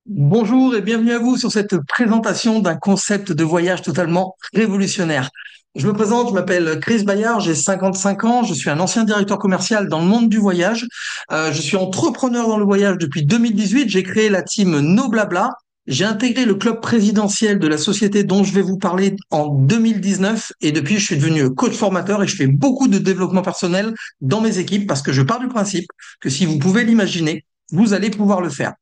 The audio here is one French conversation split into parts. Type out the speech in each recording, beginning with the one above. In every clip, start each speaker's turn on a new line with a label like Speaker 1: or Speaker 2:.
Speaker 1: Bonjour et bienvenue à vous sur cette présentation d'un concept de voyage totalement révolutionnaire. Je me présente, je m'appelle Chris Bayard, j'ai 55 ans, je suis un ancien directeur commercial dans le monde du voyage. Je suis entrepreneur dans le voyage depuis 2018, j'ai créé la team No Blabla. J'ai intégré le club présidentiel de la société dont je vais vous parler en 2019 et depuis je suis devenu coach formateur et je fais beaucoup de développement personnel dans mes équipes parce que je pars du principe que si vous pouvez l'imaginer, vous allez pouvoir le faire.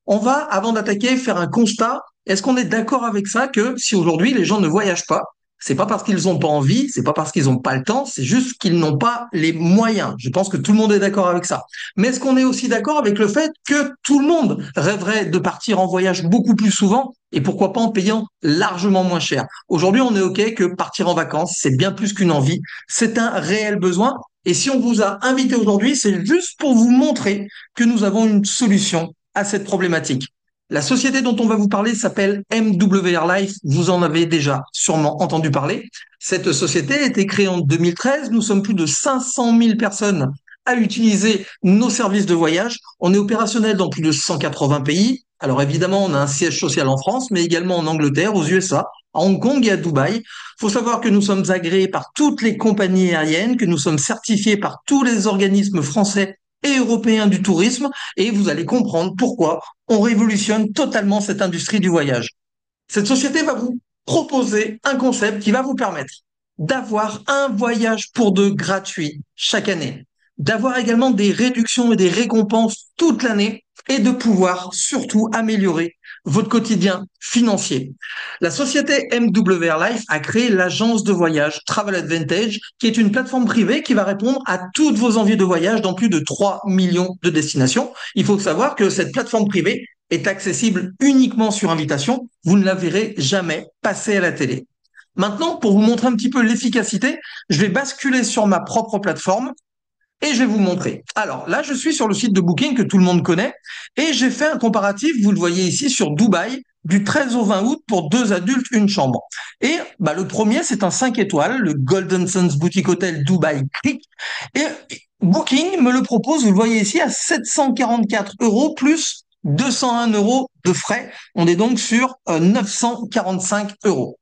Speaker 1: On va, avant d'attaquer, faire un constat. Est-ce qu'on est d'accord avec ça que si aujourd'hui les gens ne voyagent pas, c'est pas parce qu'ils n'ont pas envie, c'est pas parce qu'ils n'ont pas le temps, c'est juste qu'ils n'ont pas les moyens. Je pense que tout le monde est d'accord avec ça. Mais est-ce qu'on est aussi d'accord avec le fait que tout le monde rêverait de partir en voyage beaucoup plus souvent et pourquoi pas en payant largement moins cher? Aujourd'hui, on est OK que partir en vacances, c'est bien plus qu'une envie, c'est un réel besoin. Et si on vous a invité aujourd'hui, c'est juste pour vous montrer que nous avons une solution à cette problématique. La société dont on va vous parler s'appelle MWR Life. Vous en avez déjà sûrement entendu parler. Cette société a été créée en 2013. Nous sommes plus de 500 000 personnes à utiliser nos services de voyage. On est opérationnel dans plus de 180 pays. Alors évidemment, on a un siège social en France, mais également en Angleterre, aux USA, à Hong Kong et à Dubaï. Il faut savoir que nous sommes agréés par toutes les compagnies aériennes, que nous sommes certifiés par tous les organismes français et européens du tourisme, et vous allez comprendre pourquoi on révolutionne totalement cette industrie du voyage. Cette société va vous proposer un concept qui va vous permettre d'avoir un voyage pour deux gratuit chaque année, d'avoir également des réductions et des récompenses toute l'année et de pouvoir surtout améliorer votre quotidien financier. La société MWR Life a créé l'agence de voyage Travel Advantage, qui est une plateforme privée qui va répondre à toutes vos envies de voyage dans plus de 3 millions de destinations. Il faut savoir que cette plateforme privée est accessible uniquement sur invitation. Vous ne la verrez jamais passer à la télé. Maintenant, pour vous montrer un petit peu l'efficacité, je vais basculer sur ma propre plateforme et je vais vous montrer. Alors là, je suis sur le site de Booking que tout le monde connaît et j'ai fait un comparatif, vous le voyez ici, sur Dubaï du 13 au 20 août pour deux adultes, une chambre. Et le premier, c'est un 5 étoiles, le Golden Sands Boutique Hotel Dubaï Creek. Et Booking me le propose, vous le voyez ici, à 744 euros plus 201 euros de frais. On est donc sur 945 euros.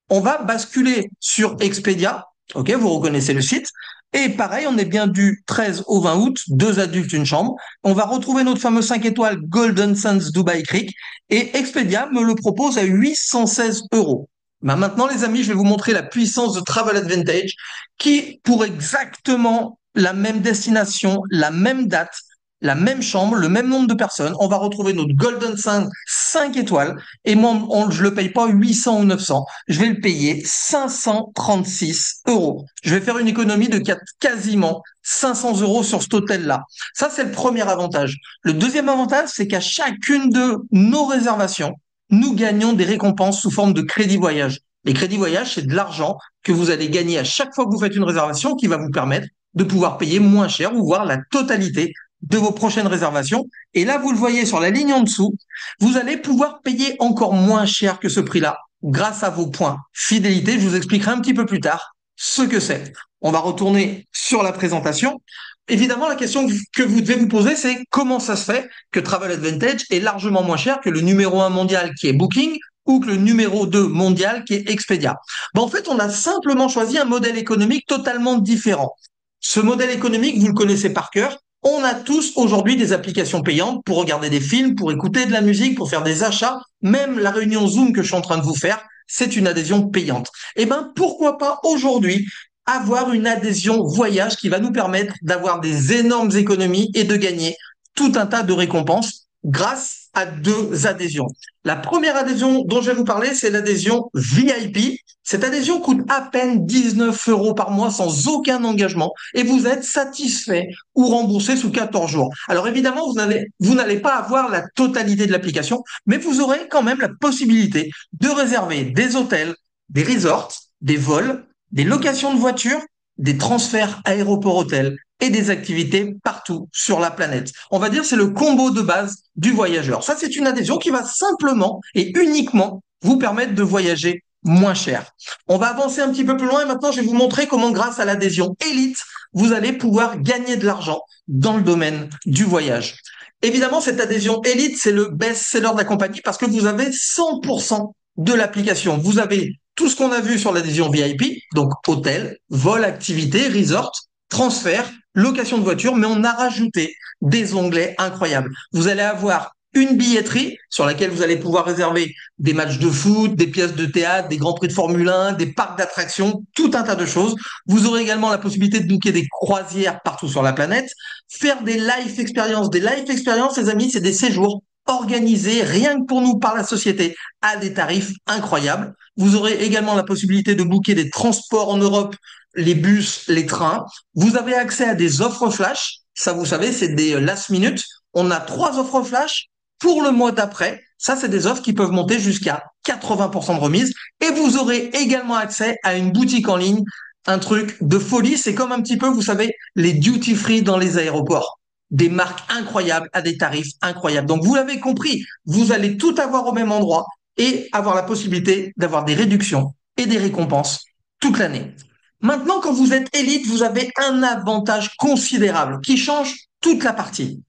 Speaker 1: On va basculer sur Expedia. OK, vous reconnaissez le site. Et pareil, on est bien du 13 au 20 août, deux adultes, une chambre. On va retrouver notre fameux 5 étoiles Golden Sands Dubai Creek. Et Expedia me le propose à 816 euros. Maintenant, les amis, je vais vous montrer la puissance de Travel Advantage qui, pour exactement la même destination, la même date, la même chambre, le même nombre de personnes, on va retrouver notre Golden Sands 5 étoiles. Et moi, je le paye pas 800 ou 900. Je vais le payer 536 euros. Je vais faire une économie de quasiment 500 euros sur cet hôtel-là. Ça, c'est le premier avantage. Le deuxième avantage, c'est qu'à chacune de nos réservations, nous gagnons des récompenses sous forme de crédit voyage. Les crédits voyage, c'est de l'argent que vous allez gagner à chaque fois que vous faites une réservation qui va vous permettre de pouvoir payer moins cher ou voir la totalité de vos prochaines réservations. Et là, vous le voyez sur la ligne en dessous, vous allez pouvoir payer encore moins cher que ce prix-là grâce à vos points fidélité. Je vous expliquerai un petit peu plus tard ce que c'est. On va retourner sur la présentation. Évidemment, la question que vous devez vous poser, c'est comment ça se fait que Travel Advantage est largement moins cher que le numéro 1 mondial qui est Booking ou que le numéro 2 mondial qui est Expedia. En fait, on a simplement choisi un modèle économique totalement différent. Ce modèle économique, vous le connaissez par cœur. On a tous aujourd'hui des applications payantes pour regarder des films, pour écouter de la musique, pour faire des achats. Même la réunion Zoom que je suis en train de vous faire, c'est une adhésion payante. Eh ben, pourquoi pas aujourd'hui avoir une adhésion voyage qui va nous permettre d'avoir des énormes économies et de gagner tout un tas de récompenses grâce à deux adhésions. La première adhésion dont je vais vous parler, c'est l'adhésion VIP. Cette adhésion coûte à peine 19 euros par mois sans aucun engagement et vous êtes satisfait ou remboursé sous 14 jours. Alors évidemment, vous n'allez pas avoir la totalité de l'application, mais vous aurez quand même la possibilité de réserver des hôtels, des resorts, des vols, des locations de voitures, des transferts aéroport-hôtel et des activités partout sur la planète. On va dire c'est le combo de base du voyageur. Ça, c'est une adhésion qui va simplement et uniquement vous permettre de voyager moins cher. On va avancer un petit peu plus loin et maintenant je vais vous montrer comment grâce à l'adhésion élite, vous allez pouvoir gagner de l'argent dans le domaine du voyage. Évidemment, cette adhésion Elite, c'est le best-seller de la compagnie parce que vous avez 100% de l'application. Vous avez tout ce qu'on a vu sur l'adhésion VIP, donc hôtel, vol, activité, resort, transfert, location de voiture, mais on a rajouté des onglets incroyables. Vous allez avoir une billetterie sur laquelle vous allez pouvoir réserver des matchs de foot, des pièces de théâtre, des grands prix de Formule 1, des parcs d'attractions, tout un tas de choses. Vous aurez également la possibilité de booker des croisières partout sur la planète, faire des live expériences. Des live expériences, les amis, c'est des séjours organisés rien que pour nous par la société à des tarifs incroyables. Vous aurez également la possibilité de booker des transports en Europe, les bus, les trains. Vous avez accès à des offres flash. Ça, vous savez, c'est des last minute. On a 3 offres flash pour le mois d'après. Ça, c'est des offres qui peuvent monter jusqu'à 80% de remise. Et vous aurez également accès à une boutique en ligne, un truc de folie. C'est comme un petit peu, vous savez, les duty free dans les aéroports. Des marques incroyables à des tarifs incroyables. Donc, vous l'avez compris, vous allez tout avoir au même endroit et avoir la possibilité d'avoir des réductions et des récompenses toute l'année. Maintenant, quand vous êtes élite, vous avez un avantage considérable qui change toute la partie.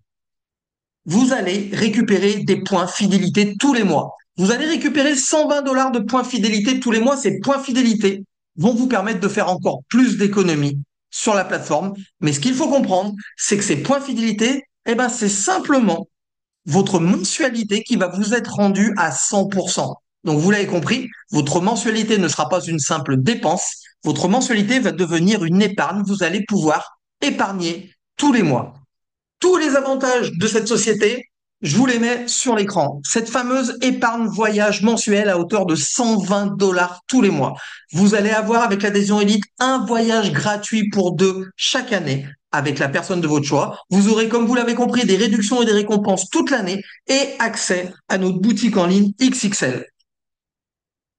Speaker 1: Vous allez récupérer des points fidélité tous les mois. Vous allez récupérer 120 dollars de points fidélité tous les mois. Ces points fidélité vont vous permettre de faire encore plus d'économies sur la plateforme. Mais ce qu'il faut comprendre, c'est que ces points fidélité, eh ben, c'est simplement votre mensualité qui va vous être rendue à 100%. Donc, vous l'avez compris, votre mensualité ne sera pas une simple dépense. Votre mensualité va devenir une épargne. Vous allez pouvoir épargner tous les mois. Tous les avantages de cette société, je vous les mets sur l'écran. Cette fameuse épargne voyage mensuelle à hauteur de 120 dollars tous les mois. Vous allez avoir avec l'adhésion Elite un voyage gratuit pour 2 chaque année avec la personne de votre choix. Vous aurez, comme vous l'avez compris, des réductions et des récompenses toute l'année et accès à notre boutique en ligne XXL.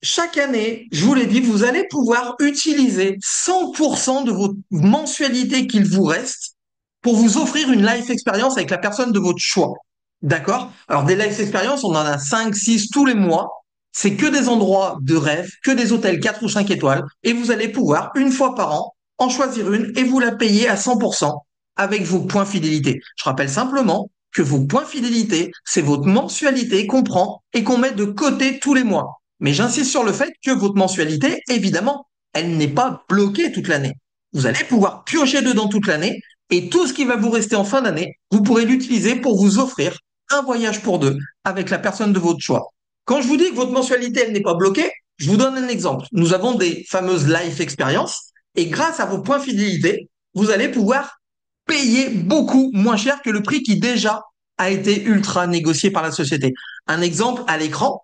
Speaker 1: Chaque année, je vous l'ai dit, vous allez pouvoir utiliser 100% de votre mensualité qu'il vous reste pour vous offrir une life expérience avec la personne de votre choix. D'accord? Alors, des life expériences, on en a 5, 6 tous les mois. C'est que des endroits de rêve, que des hôtels 4 ou 5 étoiles. Et vous allez pouvoir, une fois par an, en choisir une et vous la payer à 100% avec vos points fidélité. Je rappelle simplement que vos points fidélité, c'est votre mensualité qu'on prend et qu'on met de côté tous les mois. Mais j'insiste sur le fait que votre mensualité, évidemment, elle n'est pas bloquée toute l'année. Vous allez pouvoir piocher dedans toute l'année et tout ce qui va vous rester en fin d'année, vous pourrez l'utiliser pour vous offrir un voyage pour 2 avec la personne de votre choix. Quand je vous dis que votre mensualité, elle n'est pas bloquée, je vous donne un exemple. Nous avons des fameuses life expériences et grâce à vos points fidélité, vous allez pouvoir payer beaucoup moins cher que le prix qui déjà a été ultra négocié par la société. Un exemple à l'écran,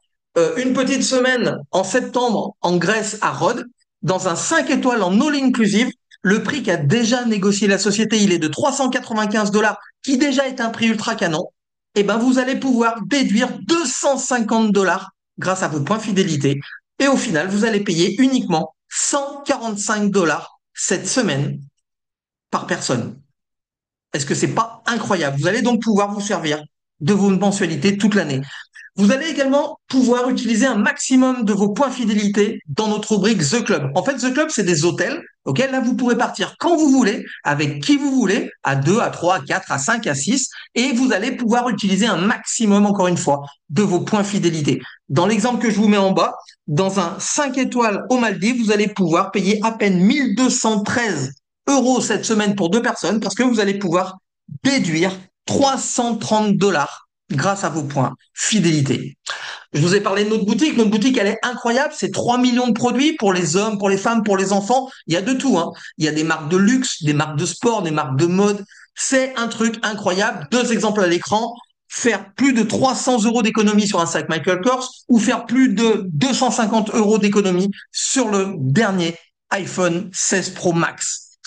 Speaker 1: une petite semaine en septembre en Grèce à Rhodes, dans un 5 étoiles en all inclusive, le prix qu'a déjà négocié la société, il est de 395 dollars, qui déjà est un prix ultra canon. Et ben, vous allez pouvoir déduire 250 dollars grâce à vos points fidélité. Et au final, vous allez payer uniquement 145 dollars cette semaine par personne. Est-ce que c'est pas incroyable? Vous allez donc pouvoir vous servir de vos mensualités toute l'année. Vous allez également pouvoir utiliser un maximum de vos points fidélité dans notre rubrique The Club. En fait, The Club, c'est des hôtels auxquels là, vous pourrez partir quand vous voulez, avec qui vous voulez, à 2, à 3, à 4, à 5, à 6, et vous allez pouvoir utiliser un maximum, encore une fois, de vos points fidélité. Dans l'exemple que je vous mets en bas, dans un 5 étoiles aux Maldives, vous allez pouvoir payer à peine 1213 € cette semaine pour 2 personnes parce que vous allez pouvoir déduire 330 dollars grâce à vos points fidélité. Je vous ai parlé de notre boutique. Notre boutique, elle est incroyable. C'est 3 millions de produits pour les hommes, pour les femmes, pour les enfants. Il y a de tout, hein. Il y a des marques de luxe, des marques de sport, des marques de mode. C'est un truc incroyable. 2 exemples à l'écran. Faire plus de 300 € d'économie sur un sac Michael Kors ou faire plus de 250 € d'économie sur le dernier iPhone 16 Pro Max.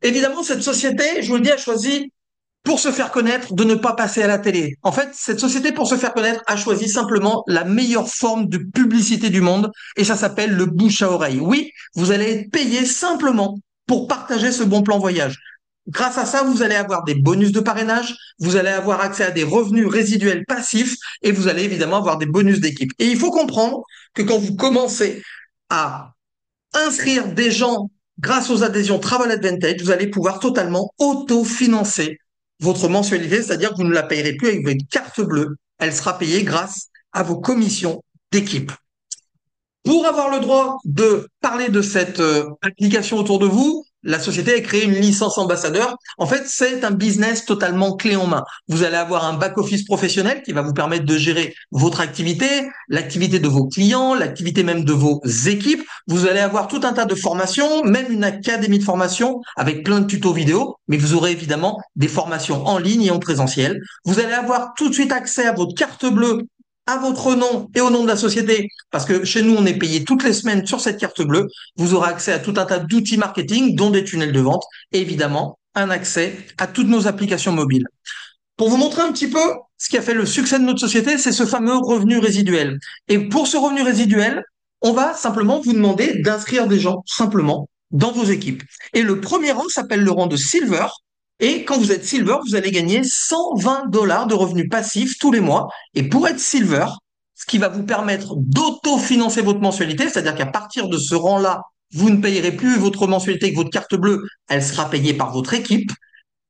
Speaker 1: Évidemment, cette société, je vous le dis, a choisi pour se faire connaître, de ne pas passer à la télé. En fait, cette société, pour se faire connaître, a choisi simplement la meilleure forme de publicité du monde, et ça s'appelle le bouche à oreille. Oui, vous allez être payé simplement pour partager ce bon plan voyage. Grâce à ça, vous allez avoir des bonus de parrainage, vous allez avoir accès à des revenus résiduels passifs, et vous allez évidemment avoir des bonus d'équipe. Et il faut comprendre que quand vous commencez à inscrire des gens grâce aux adhésions Travel Advantage, vous allez pouvoir totalement autofinancer votre mensualité, c'est-à-dire que vous ne la payerez plus avec votre carte bleue. Elle sera payée grâce à vos commissions d'équipe. Pour avoir le droit de parler de cette application autour de vous, la société a créé une licence ambassadeur. En fait, c'est un business totalement clé en main. Vous allez avoir un back-office professionnel qui va vous permettre de gérer votre activité, l'activité de vos clients, l'activité même de vos équipes. Vous allez avoir tout un tas de formations, même une académie de formation avec plein de tutos vidéo, mais vous aurez évidemment des formations en ligne et en présentiel. Vous allez avoir tout de suite accès à votre carte bleue, à votre nom et au nom de la société, parce que chez nous, on est payé toutes les semaines sur cette carte bleue. Vous aurez accès à tout un tas d'outils marketing, dont des tunnels de vente, et évidemment, un accès à toutes nos applications mobiles. Pour vous montrer un petit peu ce qui a fait le succès de notre société, c'est ce fameux revenu résiduel. Et pour ce revenu résiduel, on va simplement vous demander d'inscrire des gens simplement dans vos équipes. Et le premier rang s'appelle le rang de Silver. Et quand vous êtes Silver, vous allez gagner 120 dollars de revenus passifs tous les mois. Et pour être Silver, ce qui va vous permettre d'autofinancer votre mensualité, c'est-à-dire qu'à partir de ce rang-là, vous ne payerez plus votre mensualité avec votre carte bleue, elle sera payée par votre équipe.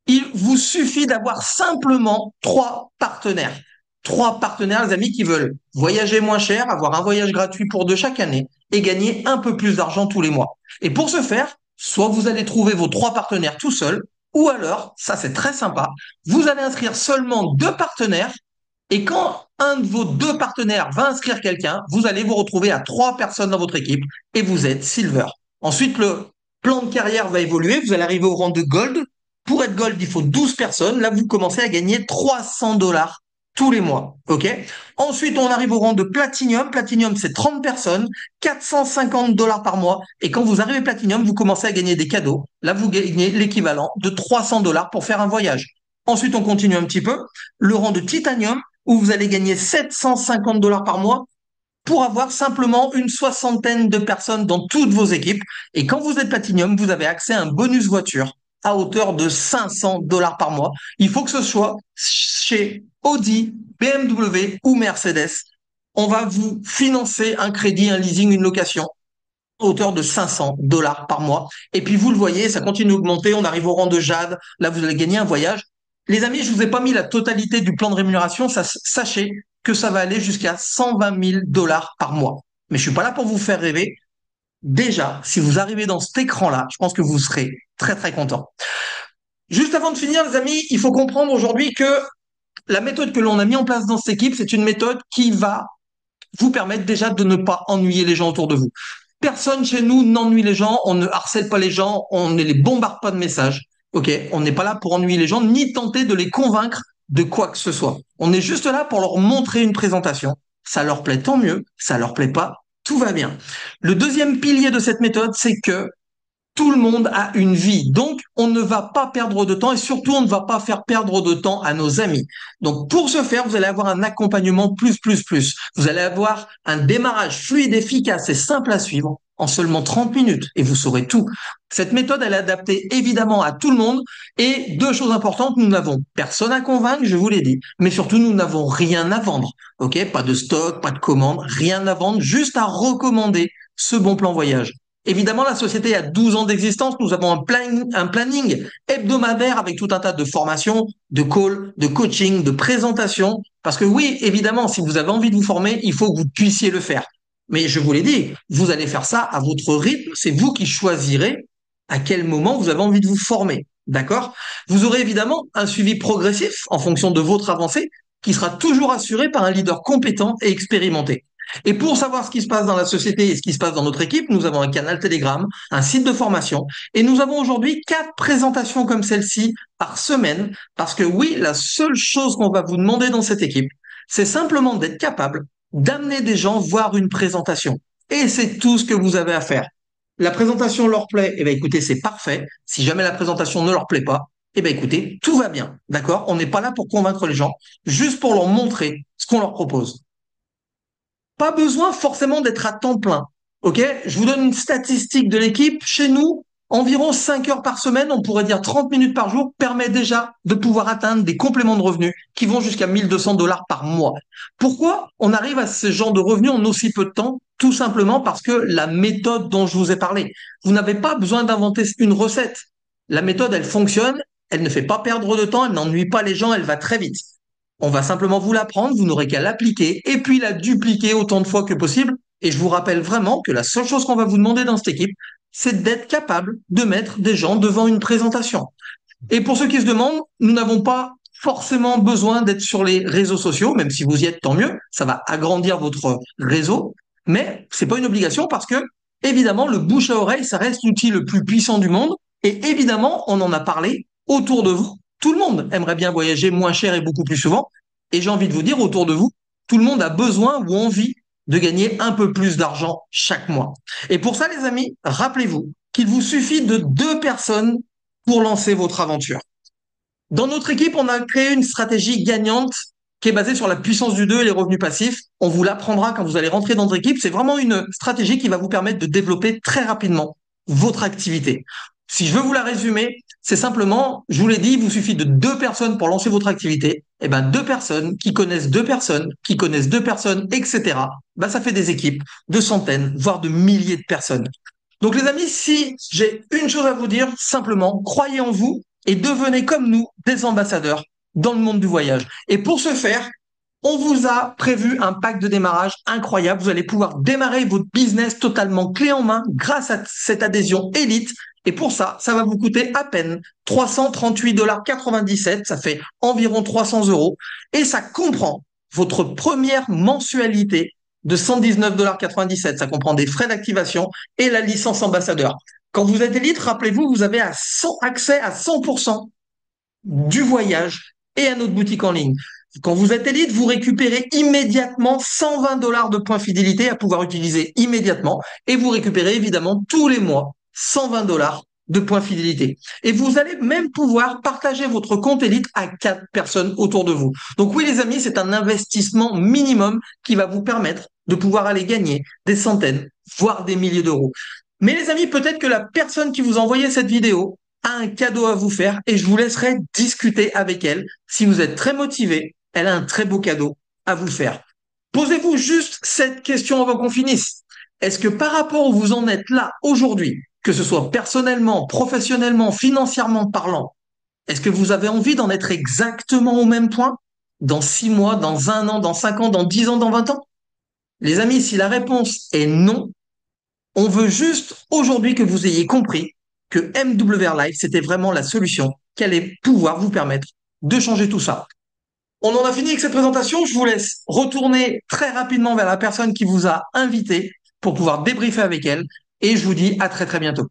Speaker 1: Il vous suffit d'avoir simplement trois partenaires. Trois partenaires, les amis, qui veulent voyager moins cher, avoir un voyage gratuit pour deux chaque année et gagner un peu plus d'argent tous les mois. Et pour ce faire, soit vous allez trouver vos trois partenaires tout seuls, ou alors, ça c'est très sympa, vous allez inscrire seulement deux partenaires et quand un de vos deux partenaires va inscrire quelqu'un, vous allez vous retrouver à trois personnes dans votre équipe et vous êtes Silver. Ensuite, le plan de carrière va évoluer, vous allez arriver au rang de Gold. Pour être Gold, il faut 12 personnes. Là, vous commencez à gagner 300 dollars tous les mois. OK? Ensuite, on arrive au rang de Platinum. Platinum, c'est 30 personnes, 450 dollars par mois. Et quand vous arrivez Platinum, vous commencez à gagner des cadeaux. Là, vous gagnez l'équivalent de 300 dollars pour faire un voyage. Ensuite, on continue un petit peu. Le rang de Titanium, où vous allez gagner 750 dollars par mois pour avoir simplement une soixantaine de personnes dans toutes vos équipes. Et quand vous êtes Platinum, vous avez accès à un bonus voiture à hauteur de 500 dollars par mois. Il faut que ce soit chez Audi, BMW ou Mercedes. On va vous financer un crédit, un leasing, une location à hauteur de 500 dollars par mois. Et puis vous le voyez, ça continue d'augmenter. On arrive au rang de Jade. Là, vous allez gagner un voyage. Les amis, je vous ai pas mis la totalité du plan de rémunération. Sachez que ça va aller jusqu'à 120 000 dollars par mois. Mais je suis pas là pour vous faire rêver. Déjà, si vous arrivez dans cet écran-là, je pense que vous serez très, très content. Juste avant de finir, les amis, il faut comprendre aujourd'hui que la méthode que l'on a mis en place dans cette équipe, c'est une méthode qui va vous permettre déjà de ne pas ennuyer les gens autour de vous. Personne chez nous n'ennuie les gens, on ne harcèle pas les gens, on ne les bombarde pas de messages. OK? On n'est pas là pour ennuyer les gens, ni tenter de les convaincre de quoi que ce soit. On est juste là pour leur montrer une présentation. Ça leur plaît, tant mieux. Ça leur plaît pas, tout va bien. Le deuxième pilier de cette méthode, c'est que tout le monde a une vie. Donc, on ne va pas perdre de temps et surtout, on ne va pas faire perdre de temps à nos amis. Donc, pour ce faire, vous allez avoir un accompagnement plus, plus, plus. Vous allez avoir un démarrage fluide, efficace et simple à suivre en seulement 30 minutes et vous saurez tout. Cette méthode, elle est adaptée évidemment à tout le monde et deux choses importantes, nous n'avons personne à convaincre, je vous l'ai dit, mais surtout, nous n'avons rien à vendre. OK? Pas de stock, pas de commande, rien à vendre, juste à recommander ce bon plan voyage. Évidemment, la société a 12 ans d'existence. Nous avons un planning hebdomadaire avec tout un tas de formations, de calls, de coaching, de présentations. Parce que oui, évidemment, si vous avez envie de vous former, il faut que vous puissiez le faire. Mais je vous l'ai dit, vous allez faire ça à votre rythme. C'est vous qui choisirez à quel moment vous avez envie de vous former. D'accord? Vous aurez évidemment un suivi progressif en fonction de votre avancée qui sera toujours assuré par un leader compétent et expérimenté. Et pour savoir ce qui se passe dans la société et ce qui se passe dans notre équipe, nous avons un canal Telegram, un site de formation et nous avons aujourd'hui 4 présentations comme celle-ci par semaine parce que oui, la seule chose qu'on va vous demander dans cette équipe, c'est simplement d'être capable d'amener des gens voir une présentation. Et c'est tout ce que vous avez à faire. La présentation leur plaît, eh bien écoutez, c'est parfait. Si jamais la présentation ne leur plaît pas, eh bien écoutez, tout va bien, d'accord? On n'est pas là pour convaincre les gens, juste pour leur montrer ce qu'on leur propose. Pas besoin forcément d'être à temps plein. OK? Je vous donne une statistique de l'équipe. Chez nous, environ 5 heures par semaine, on pourrait dire 30 minutes par jour, permet déjà de pouvoir atteindre des compléments de revenus qui vont jusqu'à 1200 dollars par mois. Pourquoi on arrive à ce genre de revenus en aussi peu de temps? Tout simplement parce que la méthode dont je vous ai parlé, vous n'avez pas besoin d'inventer une recette. La méthode, elle fonctionne elle ne fait pas perdre de temps, elle n'ennuie pas les gens, elle va très vite. On va simplement vous l'apprendre, vous n'aurez qu'à l'appliquer et puis la dupliquer autant de fois que possible. Et je vous rappelle vraiment que la seule chose qu'on va vous demander dans cette équipe, c'est d'être capable de mettre des gens devant une présentation. Et pour ceux qui se demandent, nous n'avons pas forcément besoin d'être sur les réseaux sociaux, même si vous y êtes, tant mieux, ça va agrandir votre réseau, mais c'est pas une obligation parce que, évidemment, le bouche à oreille, ça reste l'outil le plus puissant du monde. Et évidemment, on en a parlé autour de vous. Tout le monde aimerait bien voyager moins cher et beaucoup plus souvent. Et j'ai envie de vous dire, autour de vous, tout le monde a besoin ou envie de gagner un peu plus d'argent chaque mois. Et pour ça, les amis, rappelez-vous qu'il vous suffit de 2 personnes pour lancer votre aventure. Dans notre équipe, on a créé une stratégie gagnante qui est basée sur la puissance du 2 et les revenus passifs. On vous l'apprendra quand vous allez rentrer dans notre équipe. C'est vraiment une stratégie qui va vous permettre de développer très rapidement votre activité. Si je veux vous la résumer, c'est simplement, je vous l'ai dit, il vous suffit de 2 personnes pour lancer votre activité. Et ben 2 personnes qui connaissent 2 personnes, qui connaissent 2 personnes, etc. Ben, ça fait des équipes de centaines, voire de milliers de personnes. Donc les amis, si j'ai une chose à vous dire, simplement, croyez en vous et devenez comme nous des ambassadeurs dans le monde du voyage. Et pour ce faire, on vous a prévu un pack de démarrage incroyable. Vous allez pouvoir démarrer votre business totalement clé en main grâce à cette adhésion élite. Et pour ça, ça va vous coûter à peine 338,97 $. Ça fait environ 300 euros. Et ça comprend votre première mensualité de 119,97 $. Ça comprend des frais d'activation et la licence ambassadeur. Quand vous êtes élite, rappelez-vous, vous avez accès à 100% du voyage et à notre boutique en ligne. Quand vous êtes élite, vous récupérez immédiatement 120 $ de points fidélité à pouvoir utiliser immédiatement et vous récupérez évidemment tous les mois 120 $ de points fidélité. Et vous allez même pouvoir partager votre compte élite à 4 personnes autour de vous. Donc oui, les amis, c'est un investissement minimum qui va vous permettre de pouvoir aller gagner des centaines, voire des milliers d'euros. Mais les amis, peut-être que la personne qui vous a envoyé cette vidéo a un cadeau à vous faire et je vous laisserai discuter avec elle. Si vous êtes très motivé, elle a un très beau cadeau à vous faire. Posez-vous juste cette question avant qu'on finisse. Est-ce que par rapport où vous en êtes là aujourd'hui, que ce soit personnellement, professionnellement, financièrement parlant, est-ce que vous avez envie d'en être exactement au même point dans 6 mois, dans 1 an, dans 5 ans, dans 10 ans, dans 20 ans? Les amis, si la réponse est non, on veut juste aujourd'hui que vous ayez compris que MWR Life, c'était vraiment la solution qui allait pouvoir vous permettre de changer tout ça. On en a fini avec cette présentation. Je vous laisse retourner très rapidement vers la personne qui vous a invité pour pouvoir débriefer avec elle. Et je vous dis à très très bientôt.